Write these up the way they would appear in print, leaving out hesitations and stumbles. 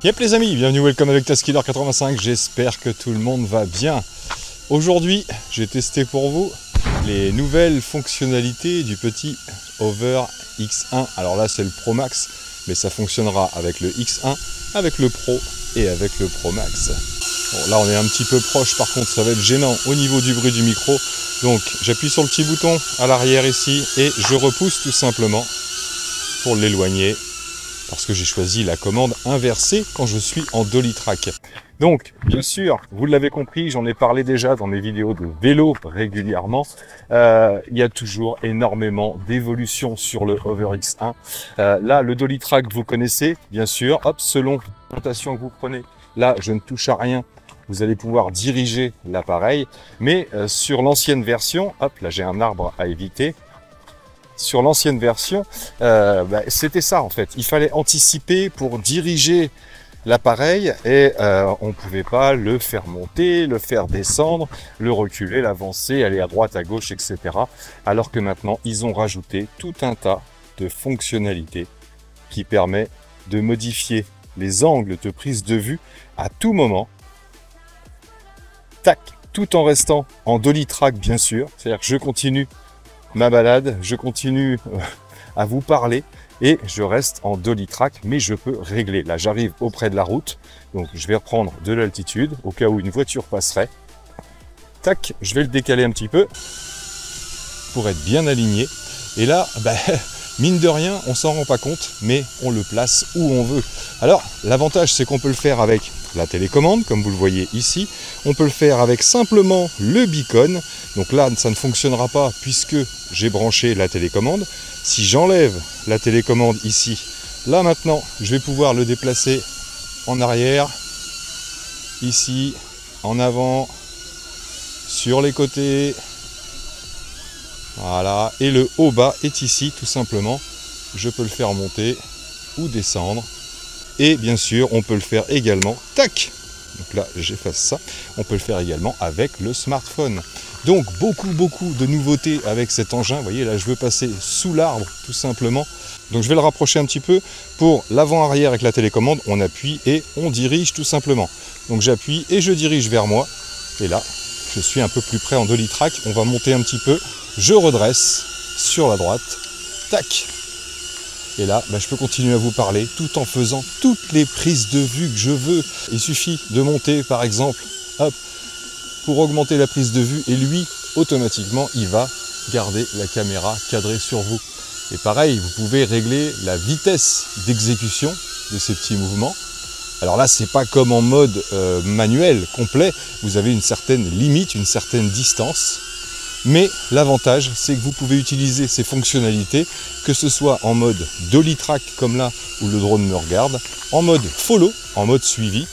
Yep les amis, bienvenue, welcome avec Taskiller85, j'espère que tout le monde va bien. Aujourd'hui, j'ai testé pour vous les nouvelles fonctionnalités du petit Hover X1. Alors là c'est le Pro Max, mais ça fonctionnera avec le X1, avec le Pro et avec le Pro Max. Bon, là on est un petit peu proche, par contre ça va être gênant au niveau du bruit du micro. Donc j'appuie sur le petit bouton à l'arrière ici et je repousse tout simplement pour l'éloigner. Parce que j'ai choisi la commande inversée quand je suis en dolly track. Donc, bien sûr, vous l'avez compris, j'en ai parlé déjà dans mes vidéos de vélo régulièrement. Il y a toujours énormément d'évolutions sur le Hover X1. Là, le dolly track, vous connaissez, bien sûr. Hop, selon l'orientation que vous prenez, là, je ne touche à rien. Vous allez pouvoir diriger l'appareil. Mais sur l'ancienne version, hop, là, j'ai un arbre à éviter. Sur l'ancienne version, c'était ça en fait. Il fallait anticiper pour diriger l'appareil et on ne pouvait pas le faire monter, le faire descendre, le reculer, l'avancer, aller à droite, à gauche, etc. Alors que maintenant, ils ont rajouté tout un tas de fonctionnalités qui permet de modifier les angles de prise de vue à tout moment. Tac, tout en restant en dolly track bien sûr. C'est-à-dire que je continue ma balade, je continue à vous parler et je reste en dolly track, mais je peux régler. Là, j'arrive auprès de la route, donc je vais reprendre de l'altitude au cas où une voiture passerait. Tac, je vais le décaler un petit peu pour être bien aligné. Et là, mine de rien, on s'en rend pas compte, mais on le place où on veut. Alors, l'avantage, c'est qu'on peut le faire avec la télécommande, comme vous le voyez ici. On peut le faire avec simplement le beacon. Donc là, ça ne fonctionnera pas puisque j'ai branché la télécommande. Si j'enlève la télécommande ici, là maintenant, je vais pouvoir le déplacer en arrière, ici, en avant, sur les côtés. Voilà, et le haut-bas est ici, tout simplement. Je peux le faire monter ou descendre. Et bien sûr, on peut le faire également, tac. Donc là, j'efface ça. On peut le faire également avec le smartphone. Donc, beaucoup de nouveautés avec cet engin. Vous voyez, là, je veux passer sous l'arbre, tout simplement. Donc, je vais le rapprocher un petit peu. Pour l'avant-arrière avec la télécommande, on appuie et on dirige tout simplement. Donc, j'appuie et je dirige vers moi. Et là, je suis un peu plus près en dolly track. On va monter un petit peu. Je redresse sur la droite. Tac. Et là, je peux continuer à vous parler tout en faisant toutes les prises de vue que je veux. Il suffit de monter, par exemple, hop, pour augmenter la prise de vue. Et lui, automatiquement, il va garder la caméra cadrée sur vous. Et pareil, vous pouvez régler la vitesse d'exécution de ces petits mouvements. Alors là, c'est pas comme en mode manuel complet. Vous avez une certaine limite, une certaine distance. Mais l'avantage, c'est que vous pouvez utiliser ces fonctionnalités, que ce soit en mode dolly track comme là où le drone me regarde, en mode follow, en mode suivi,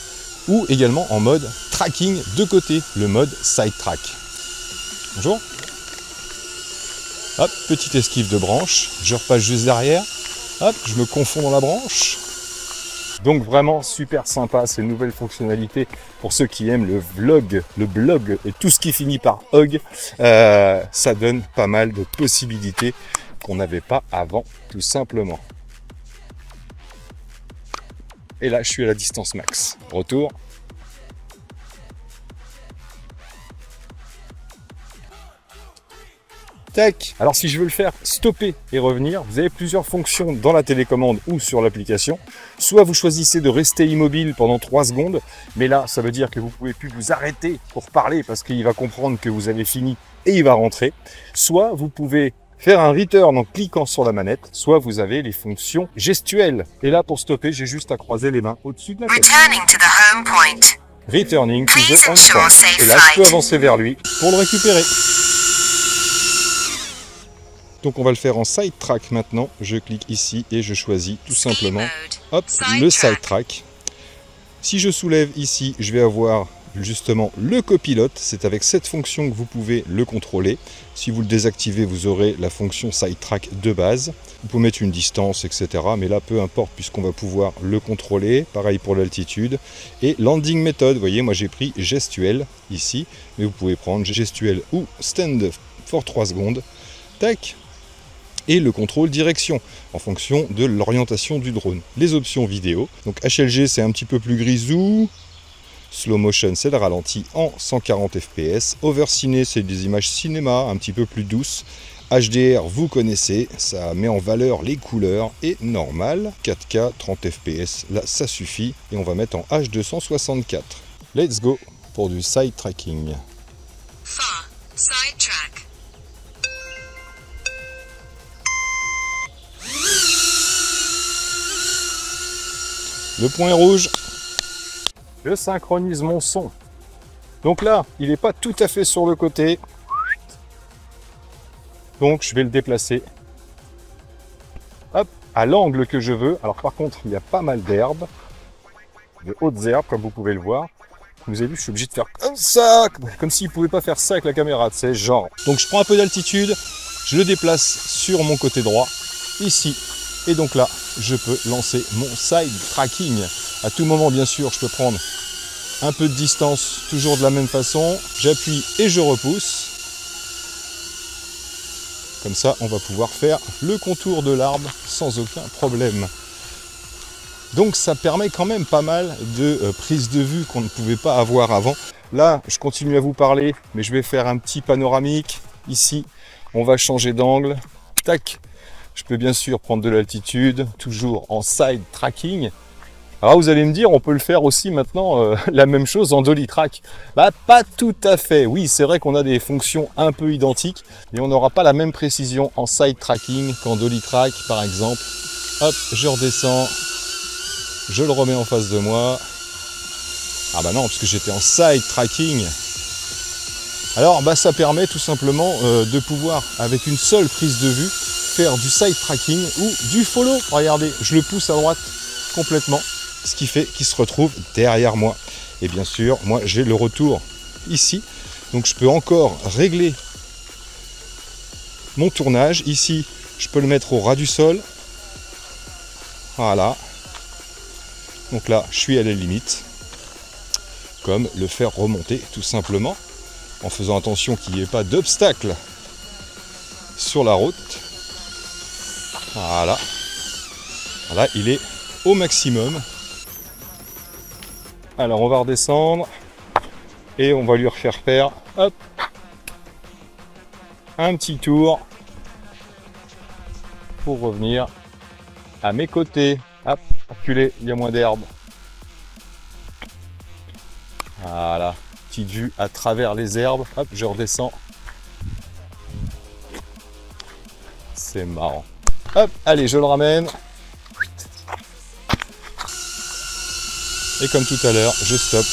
ou également en mode tracking de côté, le mode side track. Bonjour. Hop, petite esquive de branche, je repasse juste derrière, hop, je me confonds dans la branche. Donc vraiment super sympa ces nouvelles fonctionnalités pour ceux qui aiment le blog et tout ce qui finit par hog. Ça donne pas mal de possibilités qu'on n'avait pas avant tout simplement. Et là je suis à la distance max. Retour. Tac. Alors si je veux le faire stopper et revenir, vous avez plusieurs fonctions dans la télécommande ou sur l'application. Soit vous choisissez de rester immobile pendant 3 secondes, mais là ça veut dire que vous ne pouvez plus vous arrêter pour parler parce qu'il va comprendre que vous avez fini et il va rentrer. Soit vous pouvez faire un return en cliquant sur la manette, soit vous avez les fonctions gestuelles. Et là pour stopper, j'ai juste à croiser les mains au-dessus de la tête. Returning to the home point. Returning to the home point. Et là je peux avancer vers lui pour le récupérer. Donc on va le faire en side track maintenant. Je clique ici et je choisis tout simplement hop, le side track. Si je soulève ici, je vais avoir justement le copilote. C'est avec cette fonction que vous pouvez le contrôler. Si vous le désactivez, vous aurez la fonction side track de base. Vous pouvez mettre une distance, etc. Mais là, peu importe puisqu'on va pouvoir le contrôler. Pareil pour l'altitude. Et landing method, vous voyez, moi j'ai pris gestuel ici. Mais vous pouvez prendre gestuel ou stand for 3 secondes. Tac. et le contrôle direction en fonction de l'orientation du drone. Les options vidéo, donc HLG c'est un petit peu plus grisou, slow motion c'est le ralenti en 140 fps, overciné c'est des images cinéma un petit peu plus douces, HDR vous connaissez, ça met en valeur les couleurs, et normal 4K 30 fps, là ça suffit, et on va mettre en H264. Let's go pour du side tracking. Side track. Le point rouge, je synchronise mon son. Donc là, il n'est pas tout à fait sur le côté. Donc je vais le déplacer. Hop, à l'angle que je veux. Alors par contre, il y a pas mal d'herbes. De hautes herbes, comme vous pouvez le voir. Vous avez vu, je suis obligé de faire comme ça. Comme s'il ne pouvait pas faire ça avec la caméra, tu sais, genre. Donc je prends un peu d'altitude. Je le déplace sur mon côté droit. Ici. Et donc là, je peux lancer mon side tracking. À tout moment, bien sûr, je peux prendre un peu de distance, toujours de la même façon. J'appuie et je repousse. Comme ça, on va pouvoir faire le contour de l'arbre sans aucun problème. Donc ça permet quand même pas mal de prises de vue qu'on ne pouvait pas avoir avant. Là, je continue à vous parler, mais je vais faire un petit panoramique. Ici, on va changer d'angle. Tac. Je peux bien sûr prendre de l'altitude, toujours en side tracking. Alors vous allez me dire, on peut le faire aussi maintenant, la même chose en dolly track. Bah pas tout à fait, oui c'est vrai qu'on a des fonctions un peu identiques, mais on n'aura pas la même précision en side tracking qu'en dolly track par exemple. Hop, je redescends, je le remets en face de moi. Ah bah non, parce que j'étais en side tracking. Alors bah ça permet tout simplement de pouvoir, avec une seule prise de vue, faire du side tracking ou du follow. Regardez, je le pousse à droite complètement, ce qui fait qu'il se retrouve derrière moi. Et bien sûr, moi j'ai le retour ici, donc je peux encore régler mon tournage. Ici, je peux le mettre au ras du sol. Voilà. Donc là, je suis à la limite. Comme le faire remonter tout simplement, en faisant attention qu'il n'y ait pas d'obstacle sur la route. Voilà. Là, il est au maximum. Alors, on va redescendre et on va lui refaire faire, hop, un petit tour pour revenir à mes côtés. Hop, reculer, il y a moins d'herbe. Voilà, petite vue à travers les herbes. Hop, je redescends. C'est marrant. Hop, allez, je le ramène. Et comme tout à l'heure, je stoppe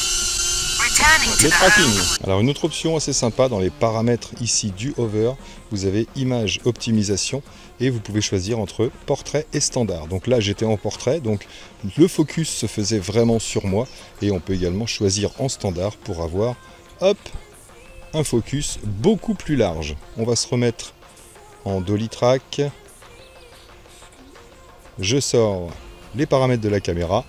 le tracking. Alors une autre option assez sympa dans les paramètres ici du hover, vous avez image optimisation et vous pouvez choisir entre portrait et standard. Donc là j'étais en portrait, donc le focus se faisait vraiment sur moi, et on peut également choisir en standard pour avoir, hop, un focus beaucoup plus large. On va se remettre en dolly track. Je sors les paramètres de la caméra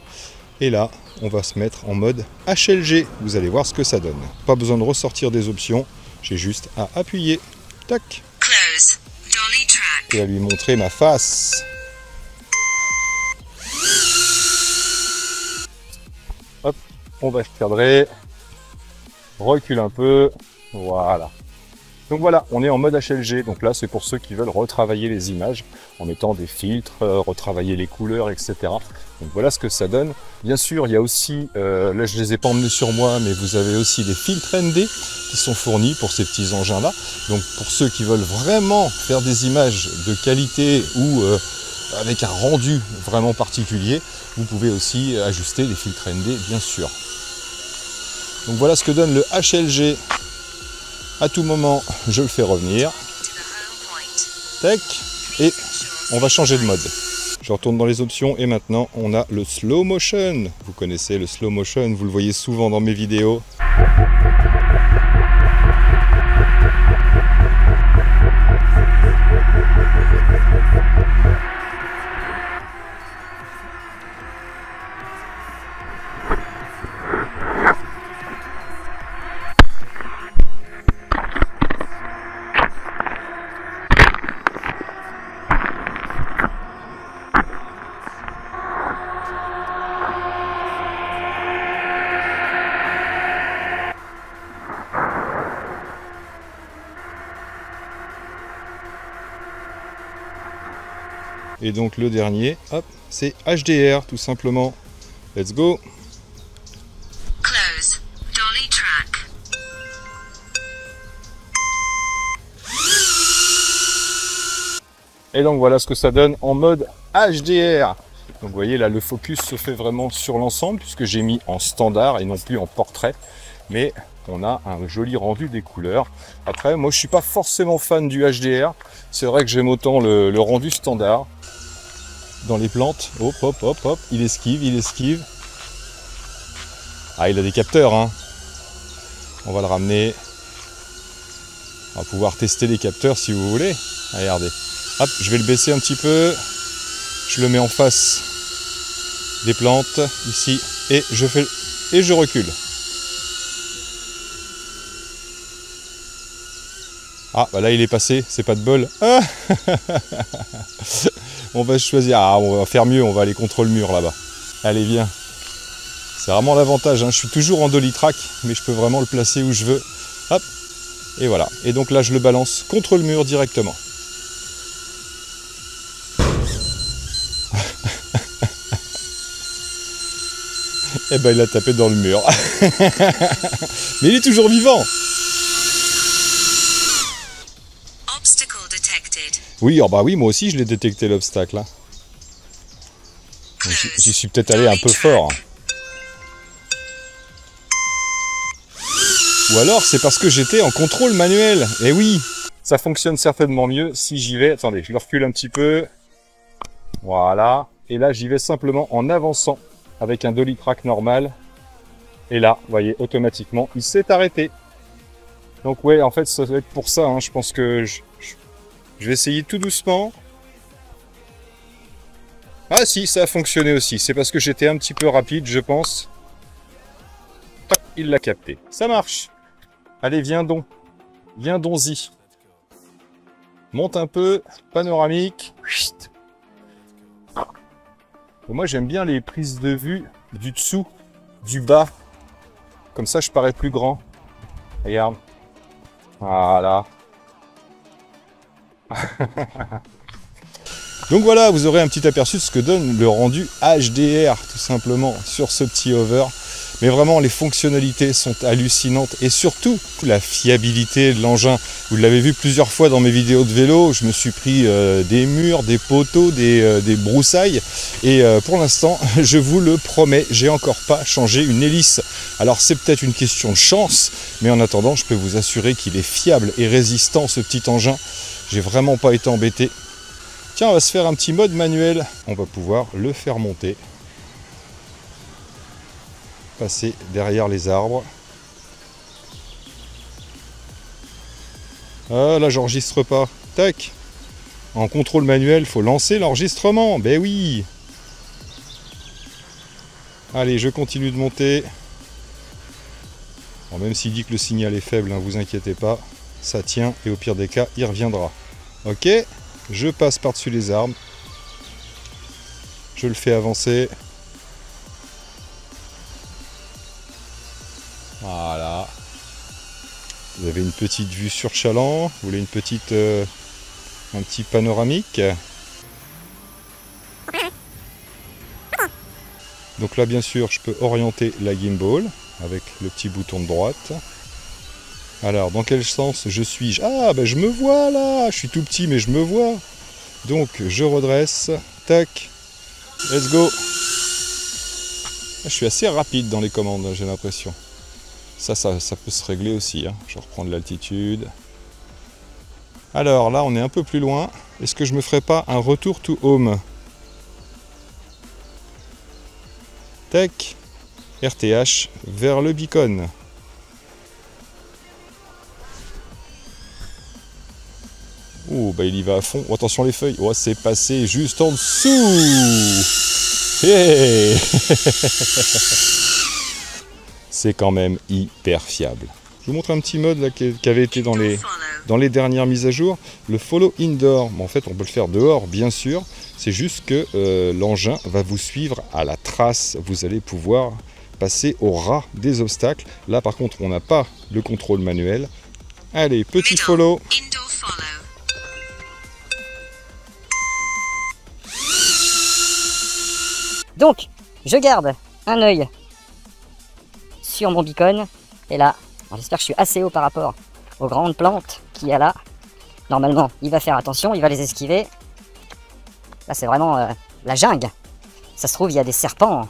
et là on va se mettre en mode HLG. Vous allez voir ce que ça donne. Pas besoin de ressortir des options, j'ai juste à appuyer. Tac. Close. Dolly track. Et à lui montrer ma face. Hop, on va se cadrer. Recule un peu. Voilà. Donc voilà, on est en mode HLG, donc là c'est pour ceux qui veulent retravailler les images en mettant des filtres, retravailler les couleurs, etc. Donc voilà ce que ça donne. Bien sûr, il y a aussi, là je les ai pas emmenés sur moi, mais vous avez aussi des filtres ND qui sont fournis pour ces petits engins-là. Donc pour ceux qui veulent vraiment faire des images de qualité ou avec un rendu vraiment particulier, vous pouvez aussi ajuster les filtres ND, bien sûr. Donc voilà ce que donne le HLG. À tout moment, je le fais revenir. Tac. Et on va changer de mode. Je retourne dans les options et maintenant on a le slow motion. Vous connaissez le slow motion, vous le voyez souvent dans mes vidéos. Et donc le dernier, hop, c'est HDR tout simplement. Let's go. Close. Dolly track. Et donc voilà ce que ça donne en mode HDR. Donc vous voyez là, le focus se fait vraiment sur l'ensemble puisque j'ai mis en standard et non plus en portrait. Mais on a un joli rendu des couleurs. Après, moi je suis pas forcément fan du HDR. C'est vrai que j'aime autant le rendu standard. Dans les plantes, hop, hop, hop, hop, il esquive, il esquive. Ah, il a des capteurs, hein. On va le ramener. On va pouvoir tester les capteurs si vous voulez. Regardez. Hop, je vais le baisser un petit peu. Je le mets en face des plantes, ici. Et je recule. Ah, bah là il est passé, c'est pas de bol. Ah on va choisir, on va faire mieux, on va aller contre le mur là-bas. Allez, viens. C'est vraiment l'avantage, hein. Je suis toujours en dolly track, mais je peux vraiment le placer où je veux. Hop, et voilà. Et donc là je le balance contre le mur directement. Et ben il a tapé dans le mur. Mais il est toujours vivant. Oui, oh bah oui, moi aussi je l'ai détecté l'obstacle. Hein. J'y suis peut-être allé un peu fort. Ou alors c'est parce que j'étais en contrôle manuel. Et oui, ça fonctionne certainement mieux si j'y vais. Attendez, je le recule un petit peu. Voilà. Et là j'y vais simplement en avançant avec un dolly track normal. Et là, vous voyez, automatiquement, il s'est arrêté. Donc ouais, en fait, ça doit être pour ça. Hein. Je pense que je vais essayer tout doucement. Ah si, ça a fonctionné aussi. C'est parce que j'étais un petit peu rapide, je pense. Hop, il l'a capté. Ça marche. Allez, viens donc. Viens donc-y. Monte un peu. Panoramique. Et moi, j'aime bien les prises de vue du dessous, du bas. Comme ça, je parais plus grand. Regarde. Voilà. Donc voilà, vous aurez un petit aperçu de ce que donne le rendu HDR tout simplement sur ce petit hover. Mais vraiment les fonctionnalités sont hallucinantes et surtout la fiabilité de l'engin. Vous l'avez vu plusieurs fois dans mes vidéos de vélo, je me suis pris des murs, des poteaux, des broussailles et pour l'instant, je vous le promets, j'ai encore pas changé une hélice. Alors c'est peut-être une question de chance, mais en attendant, je peux vous assurer qu'il est fiable et résistant ce petit engin. J'ai vraiment pas été embêté. Tiens, on va se faire un petit mode manuel. On va pouvoir le faire monter. Passer derrière les arbres. Ah, là, j'enregistre pas. Tac. En contrôle manuel, faut lancer l'enregistrement. Ben oui. Allez, je continue de monter. Bon, même s'il dit que le signal est faible, hein, vous inquiétez pas. Ça tient et au pire des cas, il reviendra. Ok, je passe par-dessus les arbres. Je le fais avancer. Voilà. Vous avez une petite vue sur Chaland. Vous voulez une petite, un petit panoramique. Donc là, bien sûr, je peux orienter la gimbal avec le petit bouton de droite. Alors, dans quel sens je suis? Ah, ben je me vois là. Je suis tout petit, mais je me vois. Donc, je redresse. Tac. Let's go. Je suis assez rapide dans les commandes, j'ai l'impression. Ça peut se régler aussi. Hein. Je vais reprendre l'altitude. Alors, là, on est un peu plus loin. Est-ce que je me ferai pas un retour to home? Tac. RTH vers le beacon. Oh, bah il y va à fond. Oh, attention les feuilles. Oh, c'est passé juste en dessous. Hey. C'est quand même hyper fiable. Je vous montre un petit mode là, qui avait été dans les dernières mises à jour. Le follow indoor. Bon, en fait, on peut le faire dehors, bien sûr. C'est juste que l'engin va vous suivre à la trace. Vous allez pouvoir passer au ras des obstacles. Là, par contre, on n'a pas le contrôle manuel. Allez, petit follow. Donc, je garde un œil sur mon beacon. Et là, j'espère que je suis assez haut par rapport aux grandes plantes qu'il y a là. Normalement, il va faire attention, il va les esquiver. Là, c'est vraiment la jungle. Ça se trouve, il y a des serpents.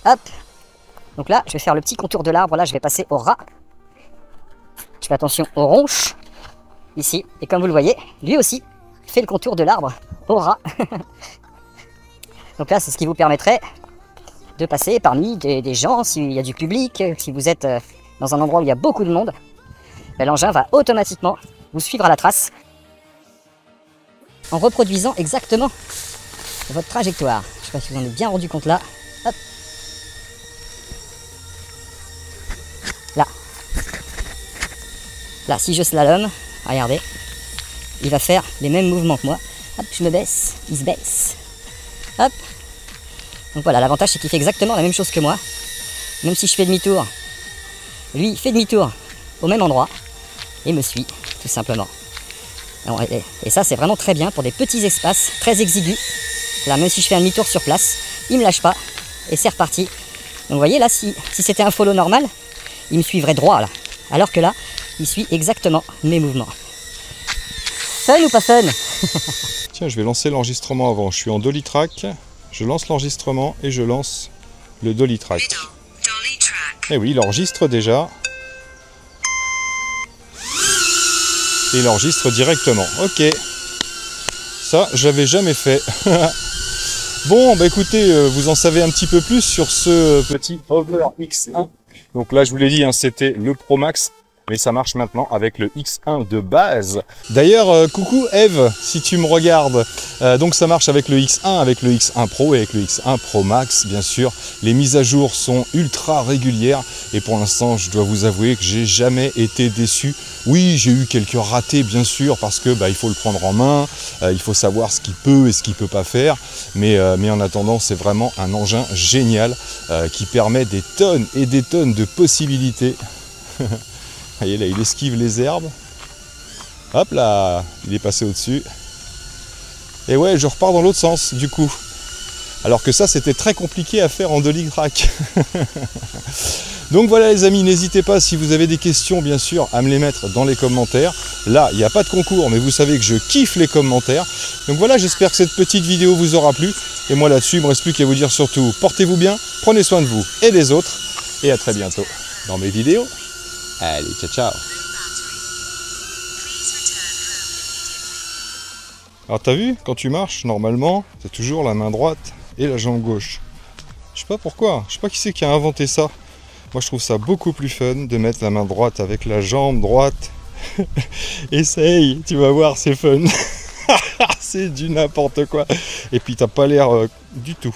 Hop. Donc là, je vais faire le petit contour de l'arbre. Là, je vais passer au rat. Je fais attention aux ronches. Ici. Et comme vous le voyez, lui aussi fait le contour de l'arbre au rat. Donc là, c'est ce qui vous permettrait de passer parmi des gens, s'il y a du public, si vous êtes dans un endroit où il y a beaucoup de monde, l'engin va automatiquement vous suivre à la trace en reproduisant exactement votre trajectoire. Je ne sais pas si vous en avez bien rendu compte là. Hop. Là. Là, si je slalom, regardez, il va faire les mêmes mouvements que moi. Hop, je me baisse, il se baisse. Hop. Donc voilà, l'avantage c'est qu'il fait exactement la même chose que moi. Même si je fais demi-tour, lui il fait demi-tour au même endroit et me suit tout simplement. Et ça c'est vraiment très bien pour des petits espaces très exigus. Là, même si je fais un demi-tour sur place, il me lâche pas et c'est reparti. Donc vous voyez là, si c'était un follow normal, il me suivrait droit là. Alors que là, il suit exactement mes mouvements. Fun ou pas fun? Tiens, je vais lancer l'enregistrement avant. Je suis en dolly track. Je lance l'enregistrement et je lance le dolly track. Dolly track. Et oui, il enregistre déjà. Et il enregistre directement. Ok. Ça, j'avais jamais fait. Bon, bah écoutez, vous en savez un petit peu plus sur ce petit Hover X1. Donc là, je vous l'ai dit, hein, c'était le Pro Max. Mais ça marche maintenant avec le X1 de base. D'ailleurs, coucou Eve, si tu me regardes. Donc ça marche avec le X1, avec le X1 Pro et avec le X1 Pro Max, bien sûr. Les mises à jour sont ultra régulières. Et pour l'instant, je dois vous avouer que j'ai jamais été déçu. Oui, j'ai eu quelques ratés, bien sûr, parce que il faut le prendre en main. Il faut savoir ce qu'il peut et ce qu'il peut pas faire. Mais en attendant, c'est vraiment un engin génial qui permet des tonnes et des tonnes de possibilités. Voyez là, il esquive les herbes. Hop là, il est passé au-dessus. Et ouais, je repars dans l'autre sens du coup. Alors que ça, c'était très compliqué à faire en dolly track. Donc voilà les amis, n'hésitez pas si vous avez des questions, bien sûr, à me les mettre dans les commentaires. Là, il n'y a pas de concours, mais vous savez que je kiffe les commentaires. Donc voilà, j'espère que cette petite vidéo vous aura plu. Et moi là-dessus, il ne me reste plus qu'à vous dire surtout, portez-vous bien, prenez soin de vous et des autres. Et à très bientôt dans mes vidéos. Allez, ciao, ciao. Alors t'as vu, quand tu marches, normalement, t'as toujours la main droite et la jambe gauche. Je sais pas pourquoi, je sais pas qui c'est qui a inventé ça. Moi je trouve ça beaucoup plus fun de mettre la main droite avec la jambe droite. Essaye, tu vas voir, c'est fun. C'est du n'importe quoi. Et puis t'as pas l'air du tout.